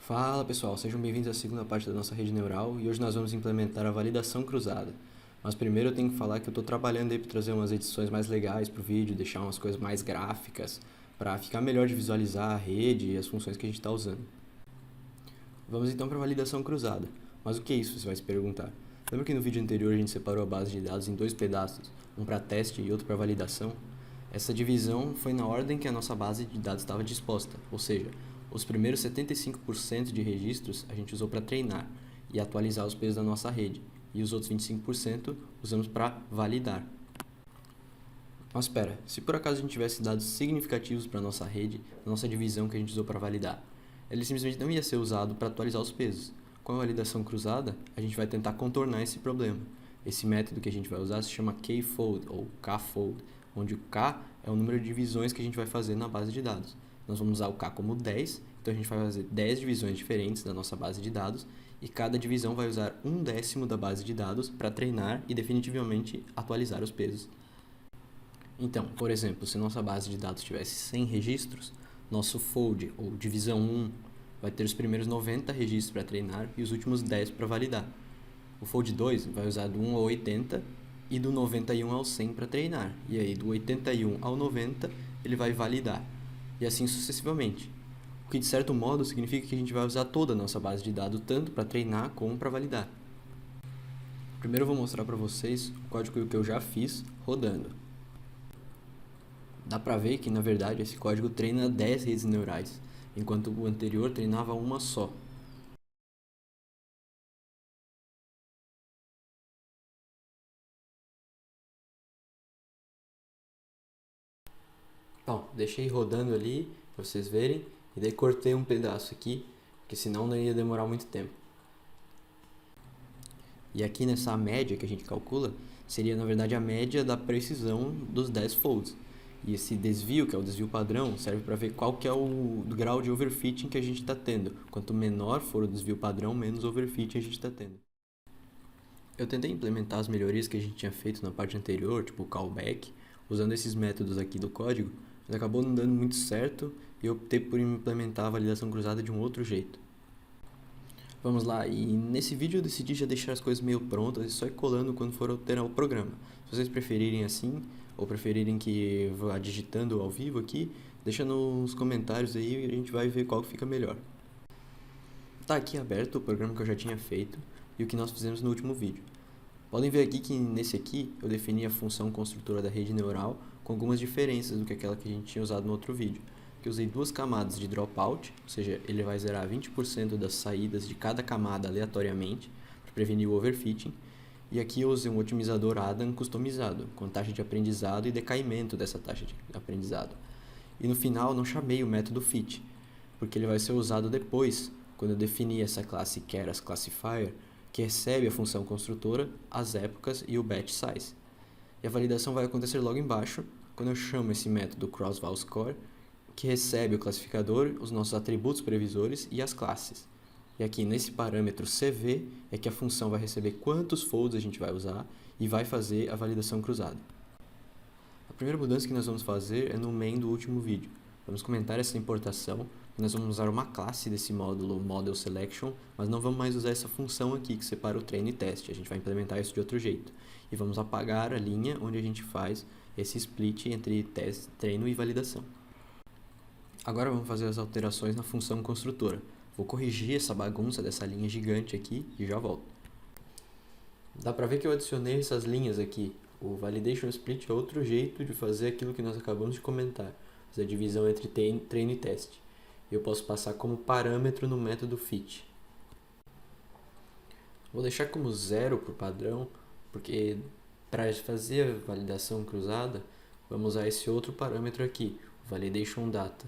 Fala pessoal, sejam bem-vindos à segunda parte da nossa rede neural e hoje nós vamos implementar a validação cruzada. Mas primeiro eu tenho que falar que eu estou trabalhando aí para trazer umas edições mais legais para o vídeo, deixar umas coisas mais gráficas, para ficar melhor de visualizar a rede e as funções que a gente está usando. Vamos então para a validação cruzada. Mas o que é isso, você vai se perguntar? Lembra que no vídeo anterior a gente separou a base de dados em dois pedaços, um para teste e outro para validação? Essa divisão foi na ordem que a nossa base de dados estava disposta, ou seja, os primeiros 75% de registros a gente usou para treinar e atualizar os pesos da nossa rede, e os outros 25% usamos para validar. Mas espera, se por acaso a gente tivesse dados significativos para a nossa rede, na nossa divisão que a gente usou para validar, ele simplesmente não ia ser usado para atualizar os pesos. Com a validação cruzada, a gente vai tentar contornar esse problema. Esse método que a gente vai usar se chama K-fold ou K-fold, onde o K é o número de divisões que a gente vai fazer na base de dados. Nós vamos usar o K como 10, então a gente vai fazer 10 divisões diferentes da nossa base de dados e cada divisão vai usar 1/10 da base de dados para treinar e definitivamente atualizar os pesos. Então, por exemplo, se nossa base de dados tivesse 100 registros, nosso fold, ou divisão 1, vai ter os primeiros 90 registros para treinar e os últimos 10 para validar. O fold 2 vai usar do 1 ao 80 e do 91 ao 100 para treinar. E aí, do 81 ao 90, ele vai validar. E assim sucessivamente. O que, de certo modo, significa que a gente vai usar toda a nossa base de dados, tanto para treinar como para validar. Primeiro eu vou mostrar para vocês o código que eu já fiz rodando. Dá pra ver que, na verdade, esse código treina 10 redes neurais, enquanto o anterior treinava uma só. Bom, deixei rodando ali, pra vocês verem, e daí cortei um pedaço aqui, porque senão não ia demorar muito tempo. E aqui nessa média que a gente calcula, seria na verdade a média da precisão dos 10 folds. E esse desvio, que é o desvio padrão, serve para ver qual que é o grau de overfitting que a gente está tendo. Quanto menor for o desvio padrão, menos overfitting a gente está tendo. Eu tentei implementar as melhorias que a gente tinha feito na parte anterior, tipo o callback, usando esses métodos aqui do código, mas acabou não dando muito certo e eu optei por implementar a validação cruzada de um outro jeito. Vamos lá, e nesse vídeo eu decidi já deixar as coisas meio prontas e só ir colando quando for alterar o programa. Se vocês preferirem assim, ou preferirem que vá digitando ao vivo aqui, deixa nos comentários aí e a gente vai ver qual fica melhor. Tá aqui aberto o programa que eu já tinha feito e o que nós fizemos no último vídeo. Podem ver aqui que nesse aqui eu defini a função construtora da rede neural com algumas diferenças do que aquela que a gente tinha usado no outro vídeo. Que eu usei duas camadas de dropout, ou seja, ele vai zerar 20% das saídas de cada camada aleatoriamente para prevenir o overfitting. E aqui eu usei um otimizador Adam customizado, com taxa de aprendizado e decaimento dessa taxa de aprendizado. E no final não chamei o método fit, porque ele vai ser usado depois, quando eu definir essa classe Keras Classifier, que recebe a função construtora, as épocas e o batch size. E a validação vai acontecer logo embaixo, quando eu chamo esse método crossValScore, que recebe o classificador, os nossos atributos previsores e as classes. E aqui nesse parâmetro CV é que a função vai receber quantos folds a gente vai usar e vai fazer a validação cruzada. A primeira mudança que nós vamos fazer é no main do último vídeo. Vamos comentar essa importação. Nós vamos usar uma classe desse módulo Model Selection, mas não vamos mais usar essa função aqui que separa o treino e teste. A gente vai implementar isso de outro jeito. E vamos apagar a linha onde a gente faz esse split entre teste, treino e validação. Agora vamos fazer as alterações na função construtora. Vou corrigir essa bagunça dessa linha gigante aqui e já volto. Dá pra ver que eu adicionei essas linhas aqui. O Validation Split é outro jeito de fazer aquilo que nós acabamos de comentar, fazer a divisão entre treino e teste. Eu posso passar como parâmetro no método fit. Vou deixar como 0 por padrão, porque para fazer a validação cruzada, vamos usar esse outro parâmetro aqui, o Validation Data.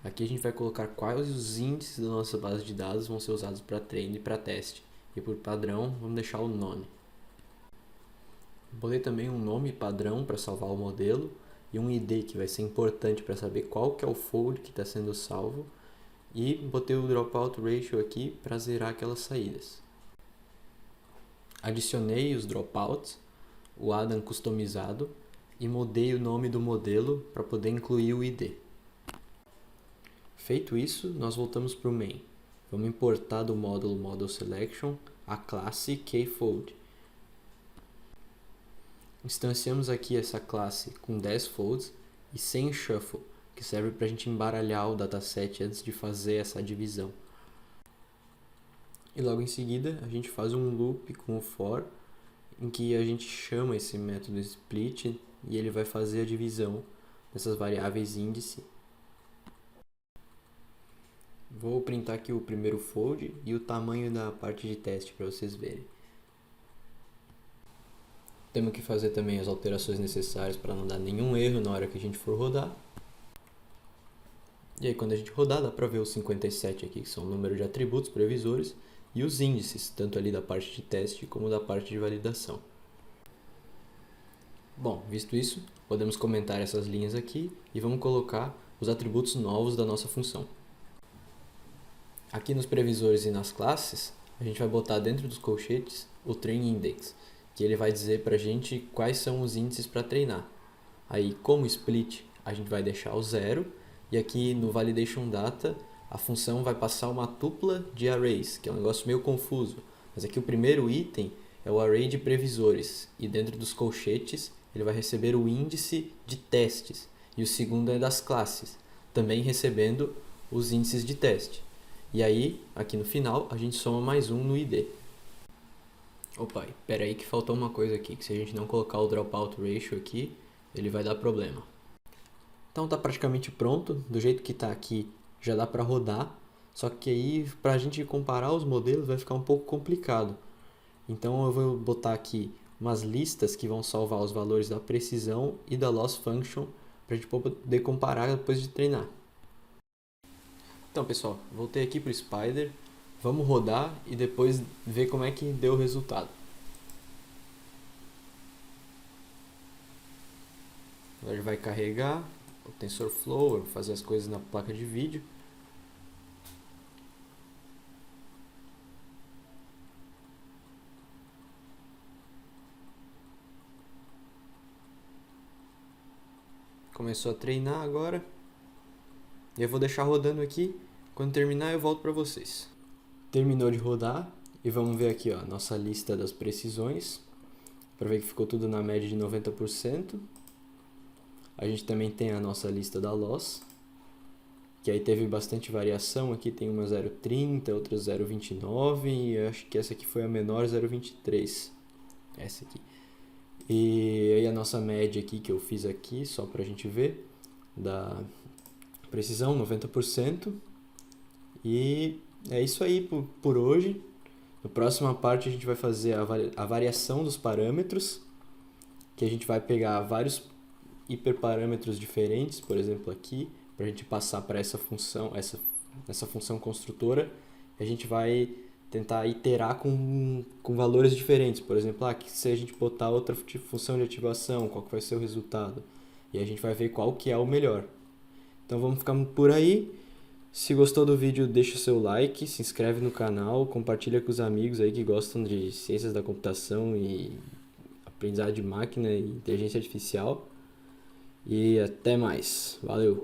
Aqui a gente vai colocar quais os índices da nossa base de dados vão ser usados para treino e para teste. E por padrão, vamos deixar o nome. Botei também um nome padrão para salvar o modelo e um ID que vai ser importante para saber qual que é o fold que está sendo salvo. E botei o dropout ratio aqui para zerar aquelas saídas. Adicionei os dropouts, o Adam customizado e mudei o nome do modelo para poder incluir o ID. Feito isso, nós voltamos para o main. vamos importar do módulo Model Selection a classe kFold. Instanciamos aqui essa classe com 10 folds e sem shuffle, que serve para a gente embaralhar o dataset antes de fazer essa divisão. E logo em seguida a gente faz um loop com o for, em que a gente chama esse método split e ele vai fazer a divisão dessas variáveis índice. Vou printar aqui o primeiro fold e o tamanho da parte de teste para vocês verem. Temos que fazer também as alterações necessárias para não dar nenhum erro na hora que a gente for rodar. E aí quando a gente rodar dá para ver os 57 aqui, que são o número de atributos previsores, e os índices, tanto ali da parte de teste como da parte de validação. Bom, visto isso, podemos comentar essas linhas aqui e vamos colocar os atributos novos da nossa função. Aqui nos previsores e nas classes, a gente vai botar dentro dos colchetes o train index, que ele vai dizer para a gente quais são os índices para treinar. Aí, como split, a gente vai deixar o 0, e aqui no validation data, a função vai passar uma tupla de arrays, que é um negócio meio confuso. Mas aqui o primeiro item é o array de previsores, e dentro dos colchetes ele vai receber o índice de testes, e o segundo é das classes, também recebendo os índices de teste. E aí, aqui no final, a gente soma mais um no ID. Opa, espera aí que faltou uma coisa aqui, que se a gente não colocar o dropout ratio aqui, ele vai dar problema. Então está praticamente pronto, do jeito que está aqui já dá para rodar, só que aí para a gente comparar os modelos vai ficar um pouco complicado. Então eu vou botar aqui umas listas que vão salvar os valores da precisão e da loss function para a gente poder comparar depois de treinar. Então pessoal, voltei aqui para o Spider, vamos rodar e depois ver como é que deu o resultado. Agora ele vai carregar o TensorFlow, fazer as coisas na placa de vídeo. Começou a treinar agora. E eu vou deixar rodando aqui. Quando terminar eu volto para vocês. Terminou de rodar e vamos ver aqui ó, a nossa lista das precisões. Para ver que ficou tudo na média de 90%. A gente também tem a nossa lista da loss, que aí teve bastante variação. Aqui tem uma 0,30, outra 0,29 e eu acho que essa aqui foi a menor, 0,23. Essa aqui. E aí a nossa média aqui que eu fiz aqui, só para a gente ver, da precisão 90%. E é isso aí por hoje. Na próxima parte a gente vai fazer a variação dos parâmetros, que a gente vai pegar vários hiperparâmetros diferentes, por exemplo aqui, para a gente passar para essa função construtora. A gente vai tentar iterar com valores diferentes, por exemplo, se a gente botar outra função de ativação, qual que vai ser o resultado? E a gente vai ver qual que é o melhor. Então vamos ficar por aí. Se gostou do vídeo, deixa o seu like, se inscreve no canal, compartilha com os amigos aí que gostam de ciências da computação e aprendizado de máquina e inteligência artificial. E até mais. Valeu!